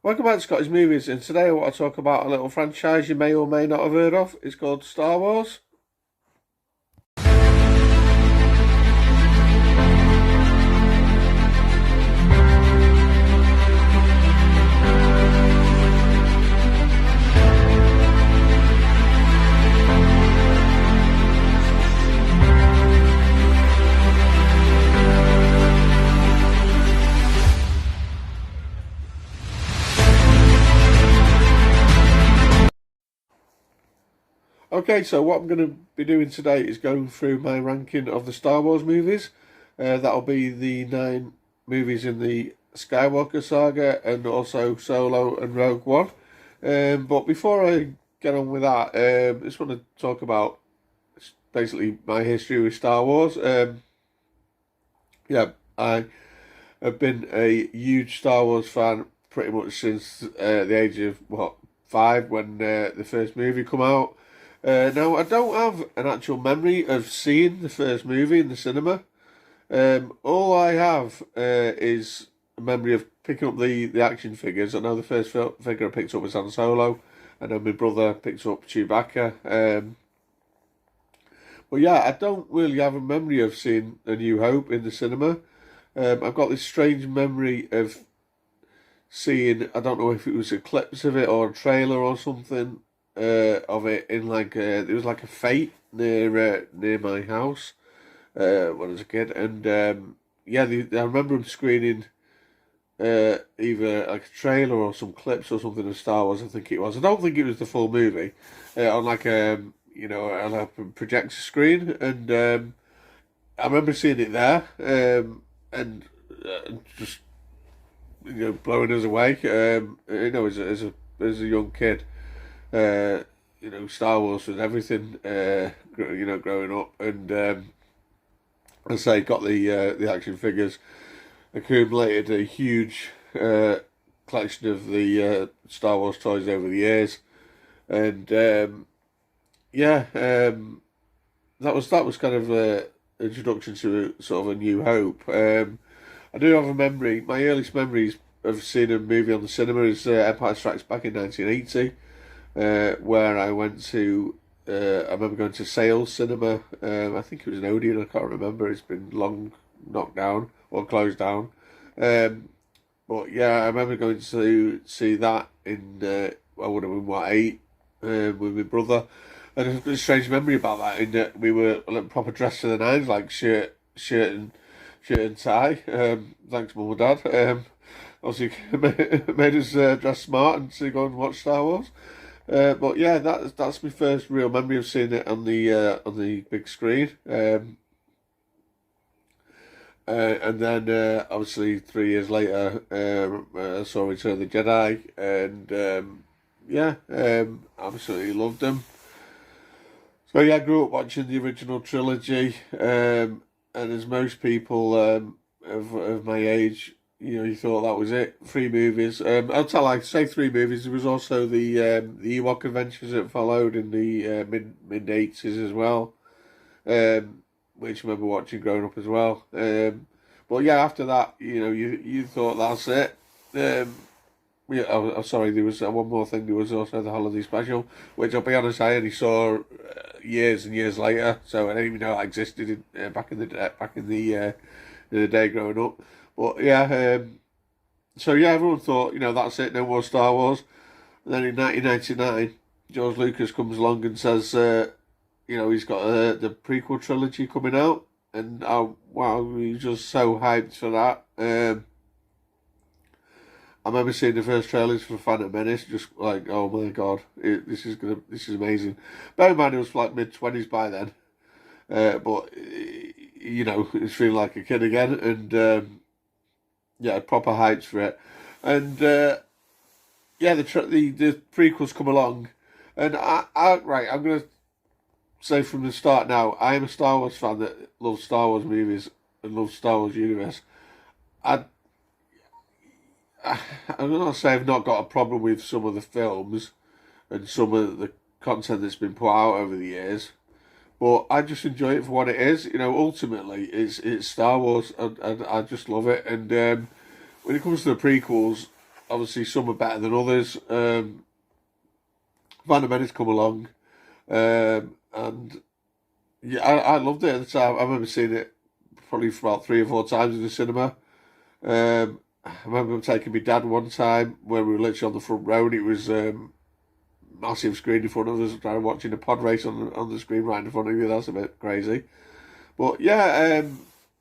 Welcome back to Scottish Movies, and today I want to talk about a little franchise you may or may not have heard of. It's called Star Wars. Okay, so what I'm going to be doing today is going through my ranking of the Star Wars movies. That'll be the 9 movies in the Skywalker saga and also Solo and Rogue One. But before I get on with that, I just want to talk about basically my history with Star Wars. Yeah, I have been a huge Star Wars fan pretty much since the age of, 5 when the first movie come out. Now, I don't have an actual memory of seeing the first movie in the cinema. All I have is a memory of picking up the action figures. I know the first figure I picked up was Han Solo, and then my brother picked up Chewbacca. But yeah, I don't really have a memory of seeing A New Hope in the cinema. I've got this strange memory of seeing, I don't know if it was a clips of it or a trailer or something, of it in like it was like a fete near my house when I was a kid, and yeah, I remember them screening either like a trailer or some clips or something of Star Wars. I think it was. I don't think it was the full movie on like on a projector screen, and I remember seeing it there and just blowing us away. As a young kid. Star Wars was everything. Growing up, and as I say, got the action figures, accumulated a huge collection of the Star Wars toys over the years, and that was kind of an introduction to sort of A New Hope. I do have a memory. My earliest memories of seeing a movie on the cinema is Empire Strikes Back in 1980. Where I went to, I remember going to Sales Cinema. I think it was an Odeon. I can't remember. It's been long knocked down or closed down. But yeah, I remember going to see that in. I would have been 8 with my brother, and I've got a strange memory about that. In that we were like, proper dressed to the nines, like shirt and tie. Thanks, mum and dad. Obviously, made us dress smart and to go and watch Star Wars. But yeah, that's my first real memory of seeing it on the big screen. And then obviously 3 years later, I saw Return of the Jedi, and absolutely loved them. So yeah, I grew up watching the original trilogy, and as most people of my age. You thought that was it. 3 movies. I'll tell. I say 3 movies. There was also the Ewok adventures that followed in the mid 80s as well, which I remember watching growing up as well. But yeah, after that, you thought that's it. Sorry. There was one more thing. There was also the holiday special, which I'll be honest, I only saw years and years later. So I didn't even know that existed back in the day growing up. But yeah, so yeah, everyone thought, that's it, no more Star Wars. And then in 1999, George Lucas comes along and says, he's got the prequel trilogy coming out. And wow, we were just so hyped for that. I remember seeing the first trailers for Phantom Menace, just like, oh my god, this is amazing. Bear in mind, it was like mid-20s by then. But, it's feeling like a kid again. And, yeah, proper hypes for it, and the prequels come along, and I'm gonna say from the start now, I am a Star Wars fan that loves Star Wars movies and loves Star Wars universe. I'm not saying I've not got a problem with some of the films and some of the content that's been put out over the years. But I just enjoy it for what it is. Ultimately, it's Star Wars, and I just love it. And when it comes to the prequels, obviously some are better than others. Phantom Menace come along, and yeah, I loved it at the time. I remember seeing it probably for about 3 or 4 times in the cinema. I remember taking my dad one time when we were literally on the front row, and it was massive screen in front of us, trying watching a pod race on the screen right in front of you. That's a bit crazy, but yeah,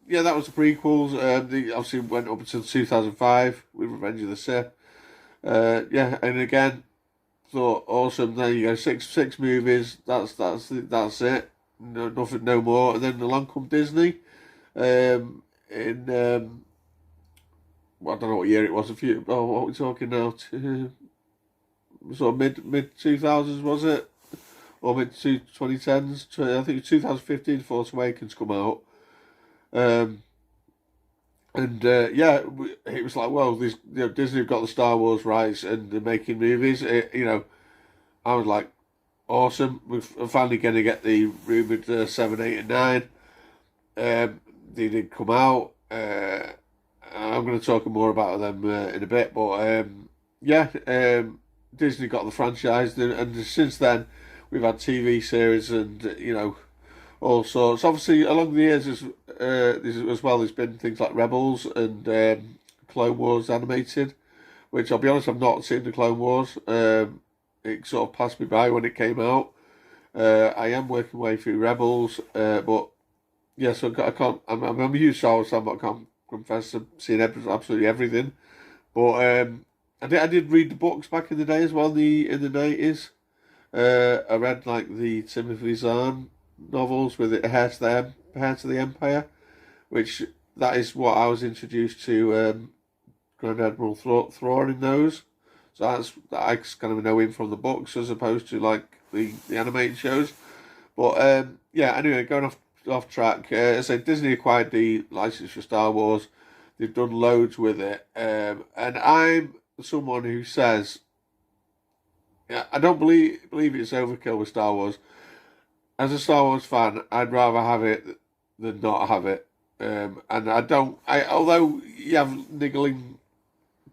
yeah, that was the prequels. They obviously went up until 2005 with Revenge of the Sith. Yeah, and again, thought awesome. There you go, six movies. That's it. No, nothing, no more. And then along come Disney. In well, I don't know what year it was. What are we talking now? Sort of mid 2000s, was it? Or mid 2010s? I think it was 2015. Force Awakens come out. Yeah, it was like, well, this, Disney have got the Star Wars rights and they're making movies. I was like, awesome. We're finally going to get the rumored 7, 8, and 9. They did come out. I'm going to talk more about them in a bit, but yeah, Disney got the franchise, and since then we've had TV series and all sorts. Obviously, along the years, as well, there's been things like Rebels and Clone Wars animated, which I'll be honest, I've not seen the Clone Wars. It sort of passed me by when it came out. I am working my way through Rebels, but yeah, so I can't. I'm a huge Star Wars fan, but I can't confess to seeing absolutely everything. But I did read the books back in the day as well, in the 90s. I read like the Timothy Zahn novels with it, Heir to the Empire, which that is what I was introduced to Grand Admiral Thrawn in those. So I kind of know him from the books as opposed to like the animated shows. But yeah, anyway, going off track. I say Disney acquired the license for Star Wars. They've done loads with it, and I'm someone who says, yeah, I don't believe it's overkill with Star Wars. As a Star Wars fan, I'd rather have it than not have it. And although you have niggling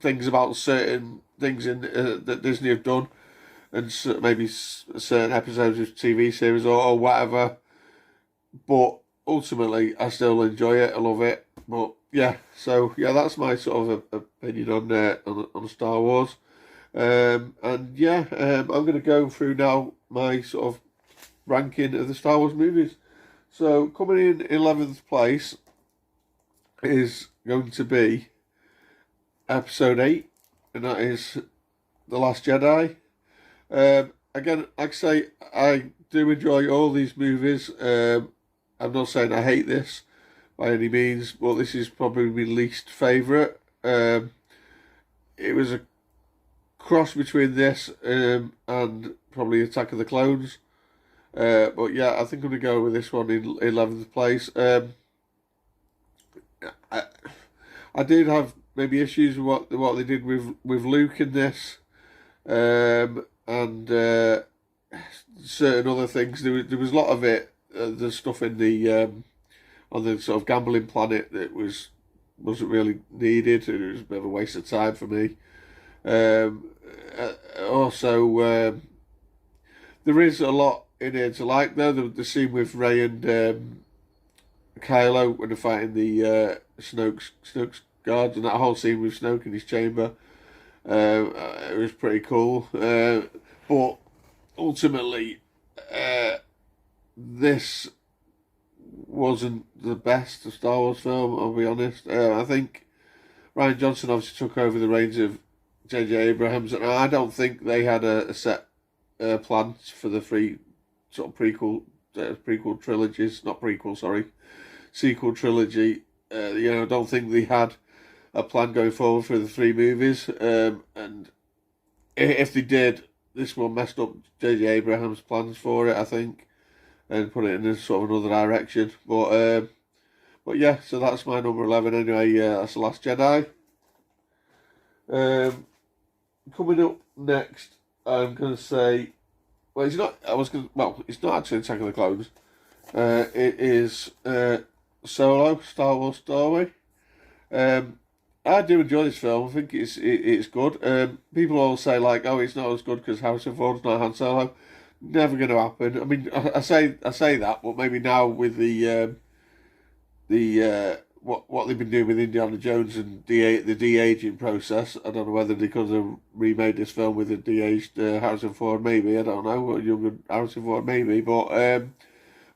things about certain things in that Disney have done, and maybe certain episodes of TV series or whatever, but ultimately I still enjoy it. I love it. But yeah, so yeah, that's my sort of opinion on Star Wars. And yeah, I'm going to go through now my sort of ranking of the Star Wars movies. So coming in 11th place is going to be Episode 8, and that is The Last Jedi. Again, like I say, I do enjoy all these movies. I'm not saying I hate this by any means, but this is probably my least favourite. It was a cross between this and probably Attack of the Clones. But yeah, I think I'm going to go with this one in 11th place. I did have maybe issues with what they did with Luke in this, and certain other things. There was a lot of it. The stuff in the on the sort of gambling planet that wasn't really needed. It was a bit of a waste of time for me. Also, there is a lot in here to like though. The scene with Rey and Kylo when they're fighting the Snoke's guards, and that whole scene with Snoke in his chamber, it was pretty cool. But ultimately, this wasn't the best Star Wars film, I'll be honest. I think Rian Johnson obviously took over the reins of J.J. Abrams, and I don't think they had a set plan for the three sort of prequel trilogies, not prequel, sorry, sequel trilogy. I don't think they had a plan going forward for the three movies, and if they did, this one messed up J.J. Abrams' plans for it, I think, and put it in a sort of another direction. But yeah, so that's my number 11 anyway. That's The Last Jedi. Coming up next, I'm gonna say, well, it's not. It's not actually Attack of the Clones. It is Solo, Star Wars story. I do enjoy this film. I think it's good. People all say like, oh, it's not as good because Harrison Ford's not Han Solo. Never going to happen. I mean, I say that, but maybe now with what they've been doing with Indiana Jones and the de-aging process, I don't know whether they could have remade this film with a de-aged Harrison Ford. Maybe, I don't know, or younger Harrison Ford, maybe. But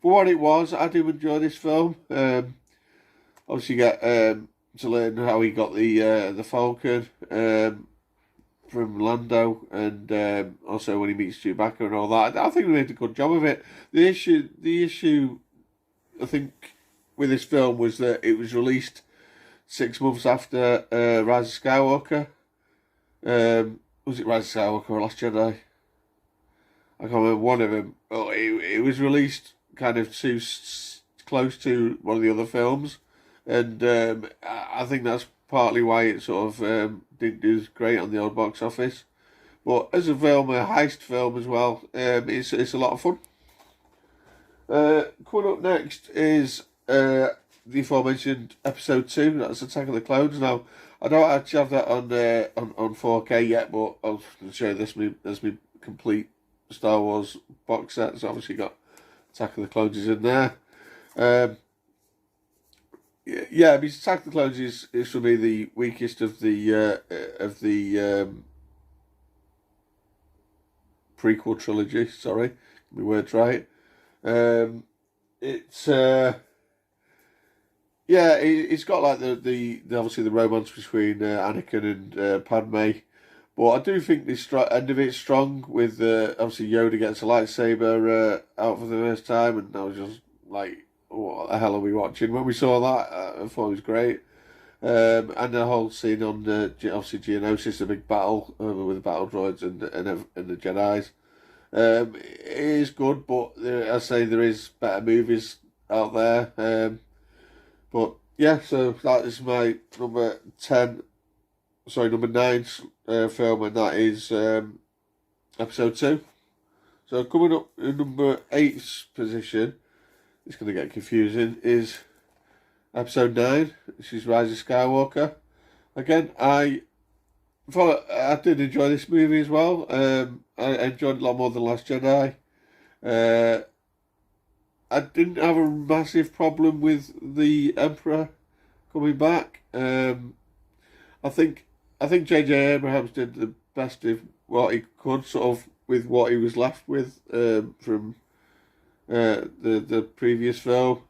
for what it was, I do enjoy this film. Obviously, you get to learn how he got the Falcon from Lando, and also when he meets Chewbacca and all that. I think they made a good job of it. The issue, I think, with this film was that it was released 6 months after Rise of Skywalker. Was it Rise of Skywalker or Last Jedi? I can't remember one of them. Oh, it was released kind of too close to one of the other films. And I think that's partly why it sort of didn't do great on the old box office. But as a film, a heist film as well, it's a lot of fun. Coming up next is the aforementioned episode 2. That's Attack of the Clones. Now, I don't actually have that on 4K yet, but I'll show this as my complete Star Wars box set. So obviously got Attack of the Clones is in there. Yeah, I mean, Attack of the Clones is for me the weakest of the prequel trilogy. Sorry, get my words right. It's yeah, it's got like the obviously the romance between Anakin and Padme, but I do think this end of it's strong with obviously Yoda gets a lightsaber out for the first time, and I was just like, what the hell are we watching? When we saw that, I thought it was great. And the whole scene on obviously Geonosis, a big battle with the battle droids and the Jedi's. It is good, but I say there is better movies out there. But yeah, so that is my number 9 film, and that is episode 2. So coming up in number 8's position, it's going to get confusing, is episode 9, which is Rise of Skywalker. Again, I did enjoy this movie as well. I enjoyed it a lot more than Last Jedi. I didn't have a massive problem with the Emperor coming back. I think J.J. Abrams did the best of what he could, sort of, with what he was left with from the previous film.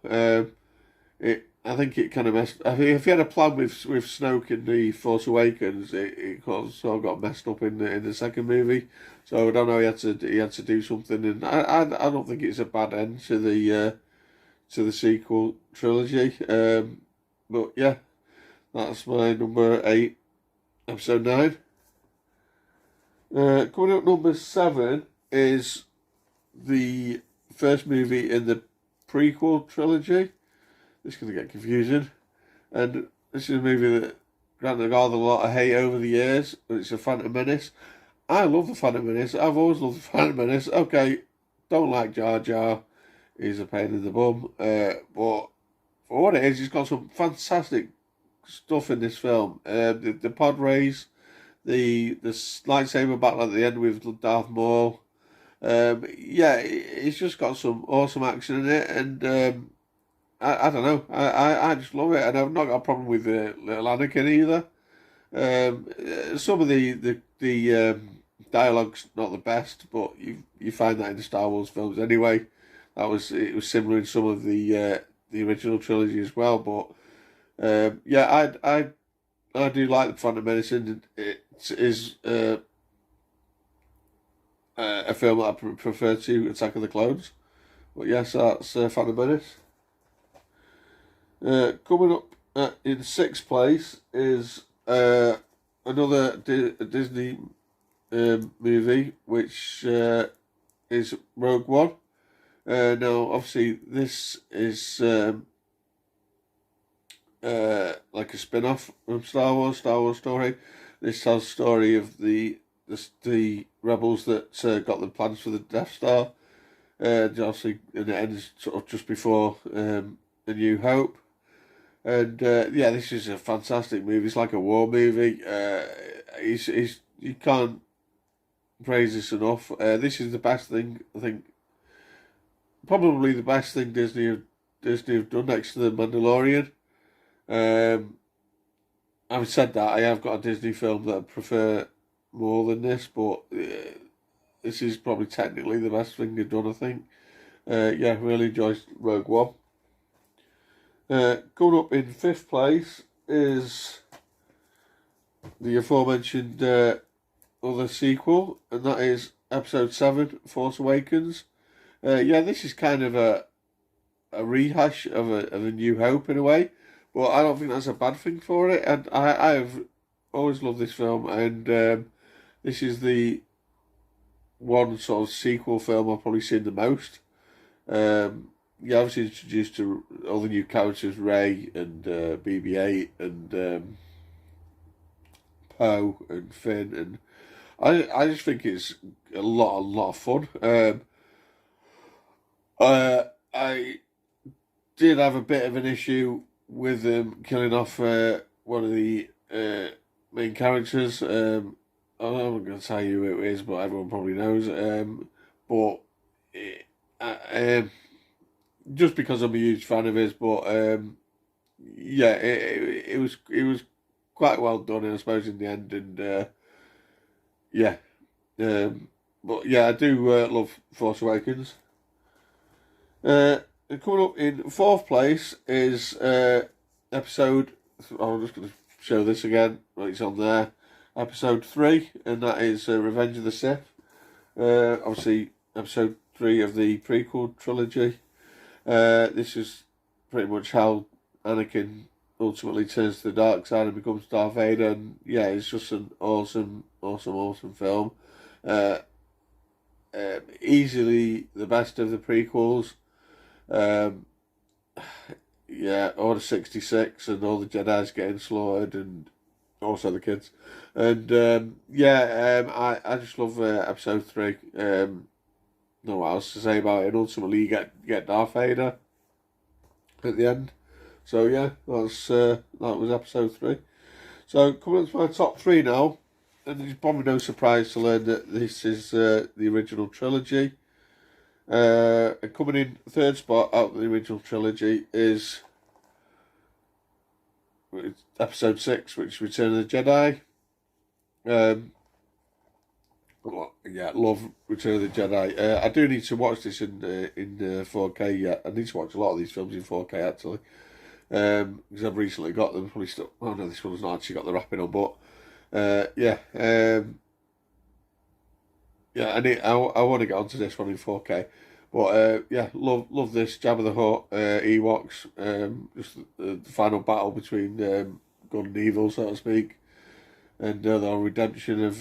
I think it kind of messed. I think if he had a plan with Snoke in the Force Awakens, it sort of got messed up in the second movie. So I don't know. He had to do something, and I don't think it's a bad end to the sequel trilogy. But yeah, that's my number 8, episode 9. Coming up number 7 is the first movie in the prequel trilogy. This is going to get confusing. And this is a movie that granted got a lot of hate over the years, but it's a Phantom Menace. I love the Phantom Menace. I've always loved the Phantom Menace. Okay, don't like Jar Jar. He's a pain in the bum. But for what it is, he's got some fantastic stuff in this film. The pod race, the lightsaber battle at the end with Darth Maul. Yeah, it's just got some awesome action in it, and I don't know, I just love it, and I've not got a problem with little Anakin either. Some of the dialogue's not the best, but you find that in the Star Wars films anyway. It was similar in some of the original trilogy as well, but yeah, I do like the Phantom Menace, and it is a film that I prefer to Attack of the Clones. But yes, that's Phantom Menace. Coming up in 6th place is another Disney movie, which is Rogue One. Now, obviously, this is like a spin-off from Star Wars story. This tells the story of the rebels that got the plans for the Death Star. Obviously, and it ends sort of just before A New Hope. And yeah, this is a fantastic movie. It's like a war movie. You can't praise this enough. This is the best thing, I think, probably the best thing Disney have done next to the Mandalorian. Um, Having said that, I have got a Disney film that I prefer more than this, but this is probably technically the best thing they've done, I think. Yeah, really enjoyed Rogue One. Going up in fifth place is the aforementioned other sequel, and that is Episode 7, Force Awakens. Yeah, this is kind of a rehash of a New Hope in a way, but I don't think that's a bad thing for it. And I have always loved this film, and this is the one sort of sequel film I've probably seen the most. Yeah, obviously introduced to all the new characters, Rey and BB-8 and Poe and Finn, and I just think it's a lot of fun. I did have a bit of an issue with killing off one of the main characters. I'm not going to tell you who it is, but everyone probably knows. But just because I'm a huge fan of his, but yeah, it was quite well done, I suppose, in the end, and yeah, but yeah, I do love Force Awakens. Coming up in fourth place is episode. I'm just going to show this again. Right, it's on there. Episode 3, and that is Revenge of the Sith. Obviously, episode 3 of the prequel trilogy. This is pretty much how Anakin ultimately turns to the dark side and becomes Darth Vader. And yeah, it's just an awesome film. Easily the best of the prequels. Yeah, Order 66 and all the Jedi's getting slaughtered, and also the kids. And I just love episode 3. No what else to say about it. And ultimately, you get Darth Vader at the end. So yeah, that was episode 3. So coming up to my top 3 now, and it's probably no surprise to learn that this is the original trilogy. And coming in third spot out of the original trilogy is episode 6, which is Return of the Jedi. Yeah, love Return of the Jedi. I do need to watch this in 4K. Yeah, I need to watch a lot of these films in 4K actually, because I've recently got them. Probably still. Oh no, this one's not actually got the wrapping on, but yeah, yeah. I want to get onto this one in 4K. But yeah, love this Jabba the Hutt, Ewoks, just the final battle between good and evil, so to speak, and the redemption of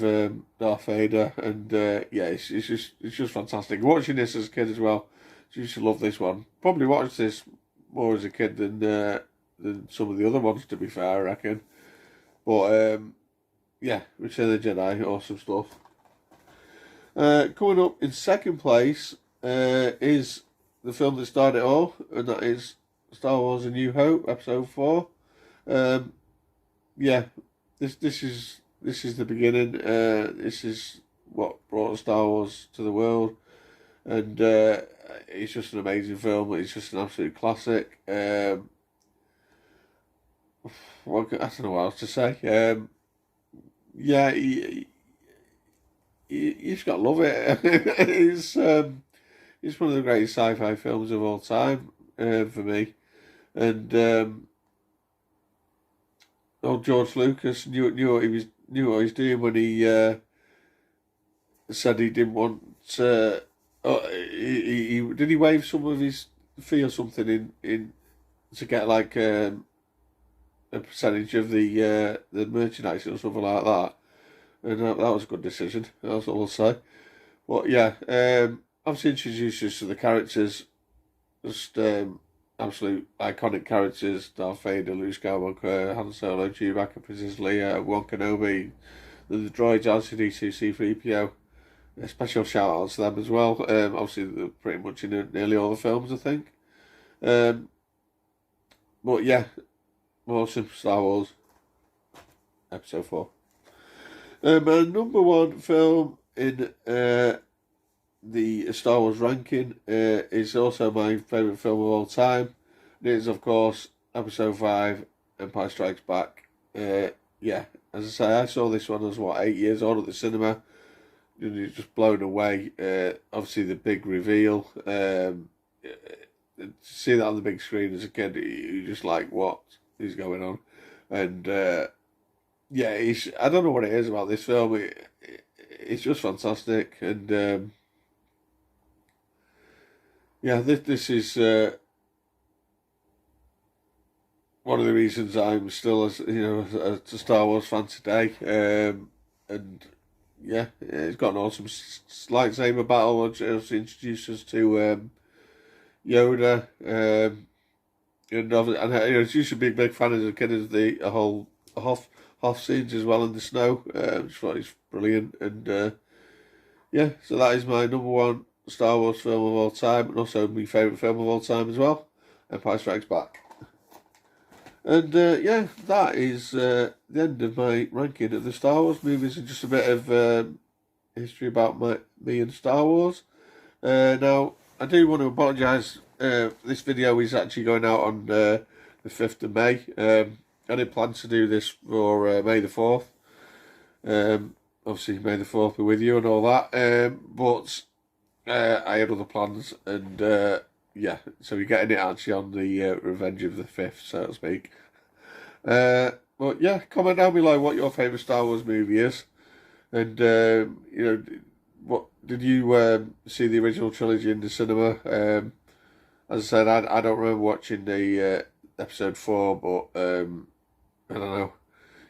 Darth Vader, and yeah, it's just fantastic. Watching this as a kid as well, I used to love this one. Probably watched this more as a kid than some of the other ones, to be fair, I reckon. But yeah, Return of the Jedi, awesome stuff. Coming up in second place is the film that started it all, and that is Star Wars: A New Hope, Episode 4. Yeah, this is the beginning. This is what brought Star Wars to the world, and it's just an amazing film. It's just an absolute classic. I don't know what else to say. Yeah, you just got to love it. It's one of the greatest sci-fi films of all time for me, and old George Lucas knew what he was doing when he said he didn't want. Did he waive some of his fee or something in to get like a percentage of the merchandise or something like that, and that was a good decision. That's all I'll say. But yeah, obviously introduced us to the characters, just absolute iconic characters: Darth Vader, Luke Skywalker, Han Solo, Chewbacca, Princess Leia, Obi-Wan Kenobi, the droids, R2-D2, C-3PO. A special shout out to them as well. Obviously, they're pretty much in nearly all the films, I think. But yeah, awesome. Star Wars Episode 4. My number one film in the Star Wars ranking is also my favourite film of all time. It is, of course, Episode 5, Empire Strikes Back. Yeah, as I say, I saw this one as 8 years old at the cinema. You're just blown away. Obviously, the big reveal. See that on the big screen as a kid, you're just like, what is going on? And yeah, I don't know what it is about this film. It's just fantastic. And yeah, this is one of the reasons I'm still, a Star Wars fan today. And yeah, it's got an awesome lightsaber battle, which introduces us to Yoda. And I used to be a big fan as a kid of the whole Hoth scenes as well in the snow. Which I thought is brilliant. And yeah, so that is my number one Star Wars film of all time, and also my favourite film of all time as well, Empire Strikes Back. And yeah, that is the end of my ranking of the Star Wars movies, and just a bit of history about me and Star Wars. Now, I do want to apologise. This video is actually going out on the 5th of May. I did plan to do this for May the 4th. Obviously, May the 4th be with you and all that. But I had other plans, and yeah, so we're getting it actually on the Revenge of the 5th, so to speak. But yeah, comment down below what your favourite Star Wars movie is. And, what did you see the original trilogy in the cinema? As I said, I don't remember watching the Episode 4, but I don't know.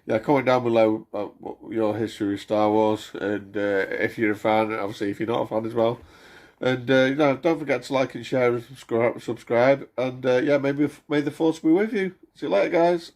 Yeah, comment down below what your history with Star Wars, and if you're a fan, obviously if you're not a fan as well. And don't forget to like and share and subscribe. And yeah, may the force be with you. See you later, guys.